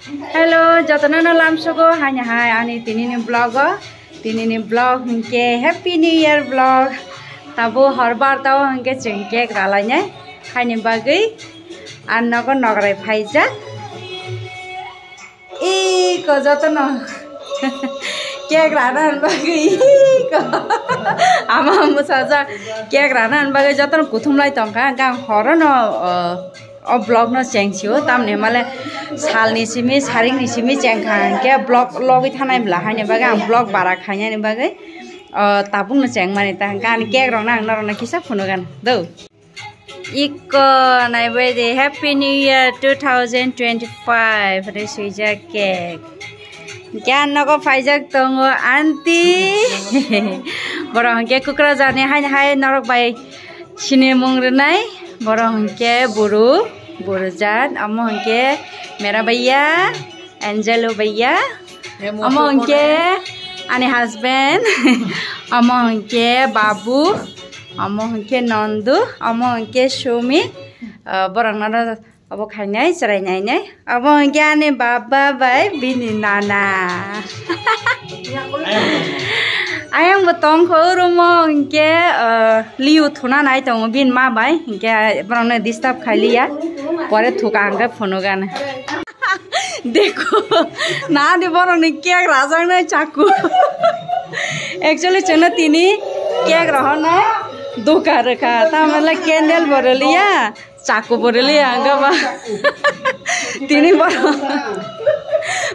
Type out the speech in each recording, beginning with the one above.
Hello, jatana na lamsogo hanya hai ani tinini blog ke Happy New Year vlog. Tabo harbar tao hangke cengke kralanya hanya bagi anak ko nograi phaija. Iko jatana cake ranan bagi iko. Ama musaja cake ranan bagi jatana kuthumlai tongka gang horono blog no chengsiu tamne male salni simi saring ni simi chengkhang ke blog logi thanai bla haine baga ang blog bara khanya ni baga tabung no cheng mani ta kan cake rong nang norona kisa phunogan do iko nai bede Happy New Year 2025 resija cake kyan nago faijak tongo anti borong ke kukra jane haine hai norok bai chine mongrenai borong ke buru Burjat, amo ke mera भैया, Angelo भैया, amo ke ane husband, amo ke babu, amo ke Nandu, amo ke Shumi, borang nara abo khanai sarai nai nai, amo ke ane baba bai bini nana. Ayang betong ko rumong ke liu thuna nai tong bin ma bai ke borang na disturb khali ya. পরে থুকাঙ্গা ফোনো গান দেখো না দেবর অনেক cake রাজাং নাই চাকু actually चना तिनी केक रहना दुका रखा ता मतलब कैंडल बरलिया चाकू बरलिया अंगबा तिनी बर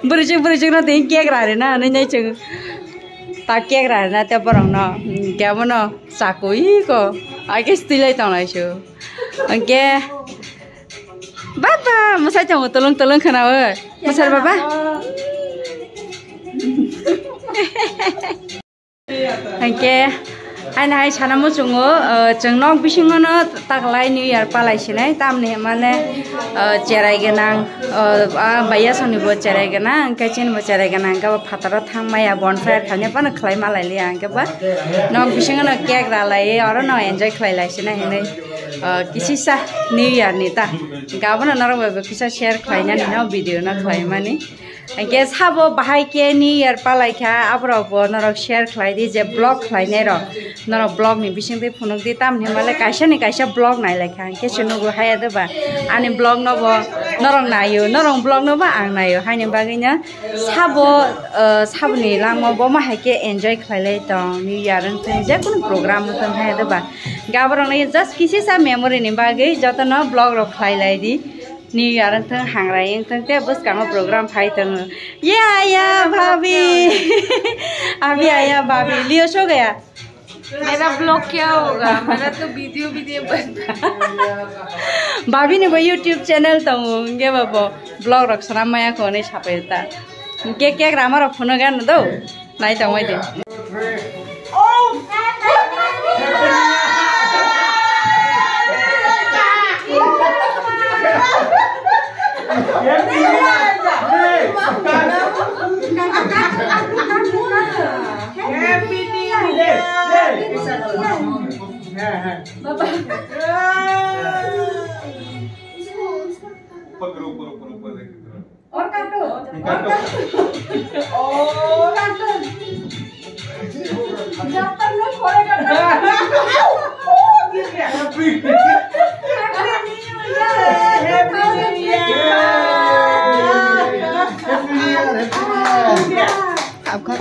बुरजे ना तिनी केक रारे ना नै चंग ता केक रारे ना ते परंग न के बनो चाकू ई को आगे स्टिलै तनाइसो अंके Baba, masa jangan tolong kenapa? Masar baba. Oke, ane hai sana mu cungo, cengnong bisingono taklai New Year palai sini, tamne mana cerai genang, bayar soni buat cerai genang, kacin buat cerai genang, kau patara thang maya bonfire kanya pana klai malai liang, kau ba, nong bisingono cake ralai, orang no enjoy klai lai sini ini. किसी सा new year Nita गाबन नरम किसा share खाइना नि न video न खाइमानि के साबो बाहाय के न्यू ईयर पालाइखा आब्राबो नरक शेयर खाइदि जे ब्लॉग खाइने र नर ब्लॉग नि बिसिं दे फुनक दि ताम नि माले काइसा ब्लॉग नाइ लाइखा के सुनुगु हाया दबा आनि ब्लॉग नबो नरं नायो नरं ब्लॉग नबा आं नायो हाइनि बागैनो साबनि लांमो बो माहाय के एन्जॉय खाइलै त न्यू ईयर न जे कुन प्रोग्राम त हाया दबा गाबरं नै जस्ट किसी सा मेमोरी नि बागै जतन ब्लॉग र खाइलै दि न्यू ईयर त हांग्राय त ते बस कामो प्रोग्राम फाइ त ये आया भाभी अभी आया भाभी लियो सो गया मेरा ब्लॉग क्या होगा मेरा तो वीडियो बनता भाभी ने वो यूट्यूब चैनल तो होंगे बाबो ब्लॉग रखना माया को नहीं छापेता के ग्रामर फोन गान दो नहीं तो मैं दे और काटो जब तक न खोले करना अब खा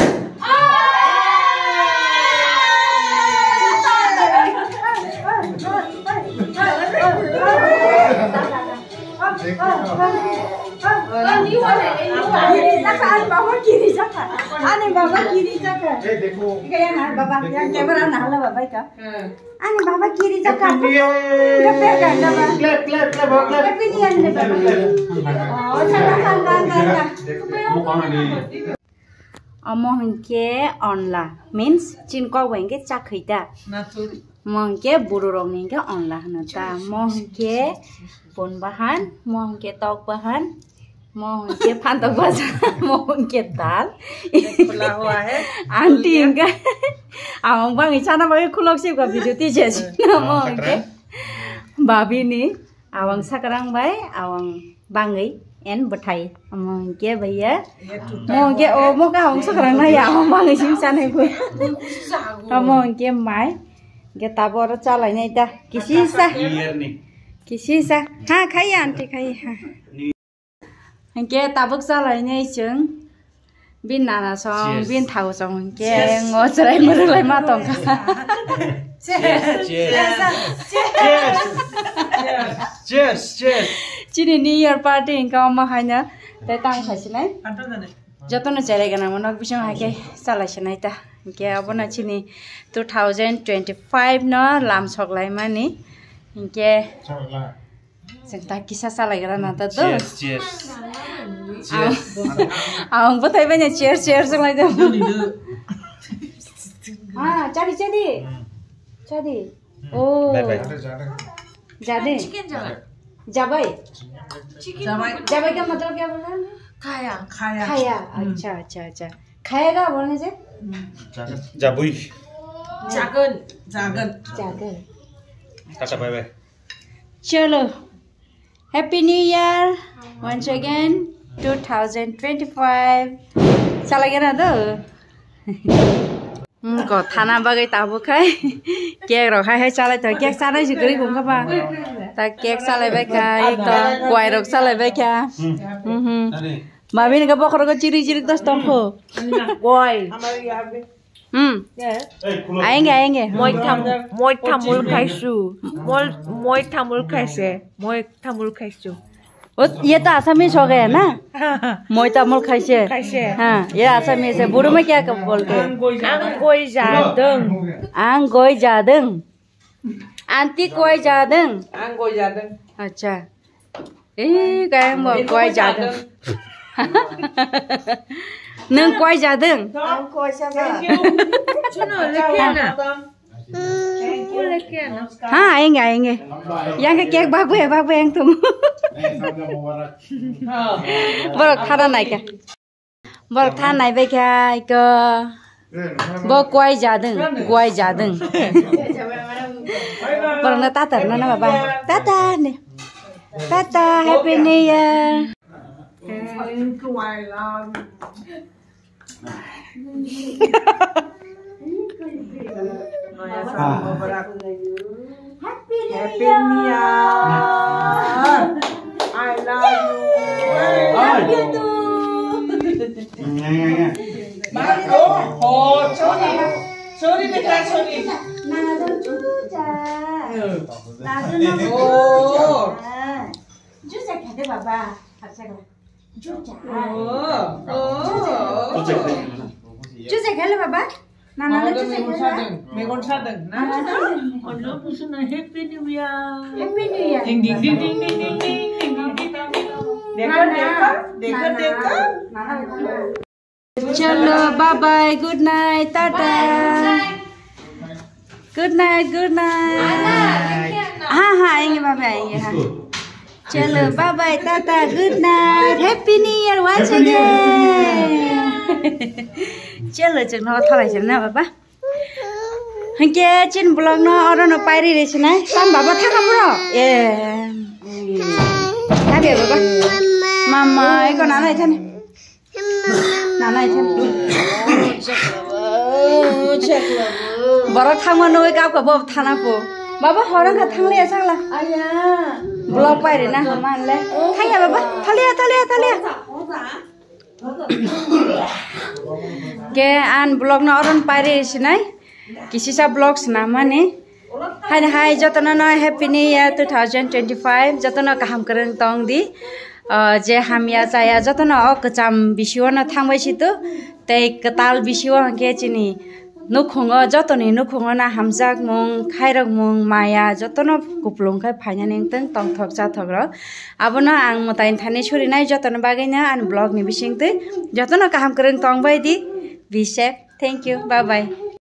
बाबा गिरी जाका आने बाबा गिरी जाका देखो गया ना बाबा yang कैमरा ना ला बाबा का आने बाबा गिरी जाका गप्पे का बाबा क्लैप बाबा हैप्पी न्यू ईयर बाबा ओ चला गा देखो कौन है अमहंके अनला मीन्स चिनको वेंगे चाखैता महंके बुरो रंगनिके अनला हनता महंके बन बाहान महंके तक बाहान महंके फांतक बाजा महंके दाल खुला हुआ है आंटी इनका आवां बांगी चाना बांगी खुलक सिबका भिडियो तीजे महंके भाभी नि आवां साकारang बाय आवां bangai en bethai among ke baya mo ke o mo ka hong sakrang na ya mang sim san hai bu among ke mai ke tabor chalai nai ta kisi sa ha khai aunty khai ha ke tabuk chalai nai chung bin nana song bin thau song ke ngo chrai mur lai ma tong ka cheers chini new year party in ka ma haina tai tang khasinai jotona chare gana monok bisong hake salai sinai ta ke abona chini 2025 no lam soklai mani ke senta kisa salai gara na ta do cheers ang botai banya cheers lai da ha chadi oh जादे जाबाई जाबाई का मतलब क्या बोल रहा है खाया अच्छा खाएगा बोलने से जाबुई जागन टाटा बाय बाय चलो happy new year once again 2025 चला गया ना तो có thana bagai tabu khai kek ro khai hai chalai to kek salai jigri kum ka ba ta kek salai ba ka to kwai rok salai ba ka mabin ka bokro ko chiri das ton ho kwai आएंगे moi thamul khaisu ये तो Assamese हो गया ना मोई तमुल खाइसे हाँ ये Assamese है बुरु में क्या बोलते हैं आंग गोई जादंग आंटी कोई जादंग अच्छा क्या कोई जादंग नंग कोई जादंग हाँ आएंगे यहाँ का केक बाबू है तुम बरक थाना नाय क्या बरक थाना नाय बे क्या एक बो कोई जादंग बरक ना ताता ना बाबा ताता happy new year Happy New Year. I love you. Love you too. Sorry beta, sorry. Nana chucha. Chucha khade baba. Chucha. Chucha khale baba. Nana chucha khale. Megon sadeng. Nana pusuna happy new year. Happy new year. Ding ding ding ding ding ding ding ding ding. देखो चलो bye bye good night टाटा good night हाँ आएंगे बाबा आएंगे हाँ चलो bye bye टाटा good night happy new year once again चलो चलो थोड़ा चलना बाबा हंके चिन ब्लॉग ना और ना पायरी रेस ना साम बाबा था कपड़ा ए क्या भी बाबा मामा एको नाना इथन बरा थांमा नय गावका बब थाना पो बाबा हरं का थांले सांगला आया ब्लॉग पायरे ना मानले थाया बाबा थालिया के आन ब्लॉग ना अरन पायरे सिनाय किसिसा ब्लॉग्स ना माने हाय जतन न हैप्पी न्यू ईयर 2025 जतन काम करन तंग दी जे हामिया चाया जतन अकचाम बिसियो न थांबायसि तो तै कताल बिसियो के चिनी नुखुङ जतनी नुखुङ ना हामजाक मुं खाइरक मुं माया जतन कुपलुंखाय फाइनानै तंग तंगथक जाथक र आबन आं मताइन थाने छुरिनाय जतन बागैना आन ब्लॉग नि बिसिंगते जतन काम करन तंग बायदि be safe thank you bye bye